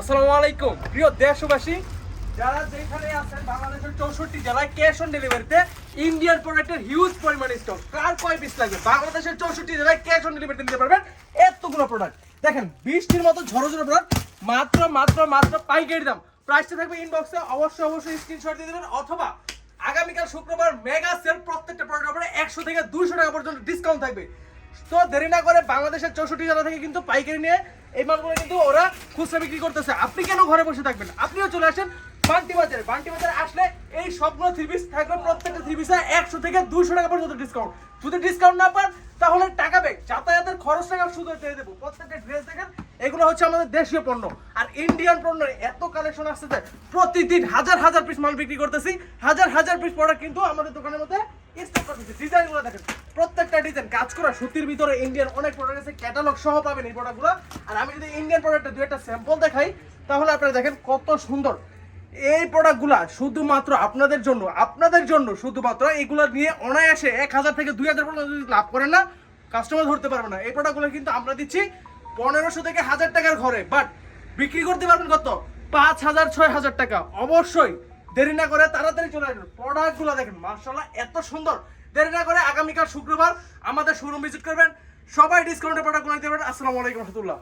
আসসালামু আলাইকুম প্রিয় দেশবাসী, যারা যেখানে আছেন বাংলাদেশের 64 জেলায় ক্যাশ অন ডেলিভারিতে ইন্ডিয়ান প্রোডাক্টের হিউজ পরিমাণে স্টক। কার কয় পিস লাগবে? বাংলাদেশের 64 জেলায় ক্যাশ অন ডেলিভারিতে নিতে পারবেন এতগুলো প্রোডাক্ট। দেখেন বৃষ্টির মতো ঝড়ো ঝড়ো প্রোডাক্ট, মাত্র মাত্র মাত্র পাইকারি দাম। প্রাইসটা থাকবে ইনবক্সে, অবশ্যই স্ক্রিনশট দিয়ে দেবেন, অথবা আগামীকাল শুক্রবার মেগা সেল, প্রত্যেকটা প্রোডাক্টের উপরে 100 থেকে 200 টাকা পর্যন্ত ডিসকাউন্ট থাকবে। তো দেরি না করে বাংলাদেশের 64 জেলা থেকে কিন্তু পাইকারি নিয়ে এই মালগুলো কিন্তু ওরা খুচরা বিক্রি করতেছে। আপনি কেন ঘরে বসে থাকবেন? আপনিও চলে আসেন বান্টি বাজারে। বান্টি বাজারে আসলে এই সবগুলো থ্রি পিস থাকবে, প্রত্যেকটা থ্রি পিসে 100 থেকে 200 টাকা পর্যন্ত ডিসকাউন্ট। যদি ডিসকাউন্ট না পান তাহলে টাকা ব্যাক, যাতায়াতের খরচ টাকা শুধু দিয়ে দেবো। প্রত্যেকটা ড্রেস দেখেন, এগুলো হচ্ছে আমাদের দেশীয় পণ্য। আর ইন্ডিয়ান পণ্যের এত কালেকশন আসছে, প্রতিদিন হাজার হাজার পিস মাল বিক্রি করতেছি, হাজার হাজার পিস প্রোডাক্ট কিন্তু আমাদের দোকানের মধ্যে স্টক করতেছি। ডিজাইনগুলো দেখেন, প্রত্যেকটা ডিজাইন কাজ করা সুতির ভিতরে ইন্ডিয়ান অনেক প্রোডাক্ট আছে, ক্যাটালগ সহ পাবেন এই প্রোডাক্টগুলো। আর আমি যদি ইন্ডিয়ান প্রোডাক্টের দু একটা স্যাম্পল দেখাই তাহলে আপনারা দেখেন কত সুন্দর এই প্রোডাক্টগুলা। শুধুমাত্র আপনাদের জন্য শুধুমাত্র এগুলো নিয়ে অনায়াসে 1000 থেকে 2000 পর্যন্ত যদি লাভ করেন না, কাস্টমার ধরতে পারবে না। এই প্রোডাক্টগুলো কিন্তু আমরা দিচ্ছি 1500 থেকে 1000 টাকার ঘরে, বাট বিক্রি করতে পারবেন কত? 5000 6000 টাকা। অবশ্যই দেরি না করে তাড়াতাড়ি চলে আসবেন। প্রোডাক্টগুলো দেখেন মাশাআল্লাহ এত সুন্দর। দেরি না করে আগামীকাল শুক্রবার আমাদের শোরুম ভিজিট করবেন। সবাই ডিসকাউন্টের প্রোডাক্টগুলো নিতে পারবেন। আসসালামু আলাইকুম রহমতুল্লাহ।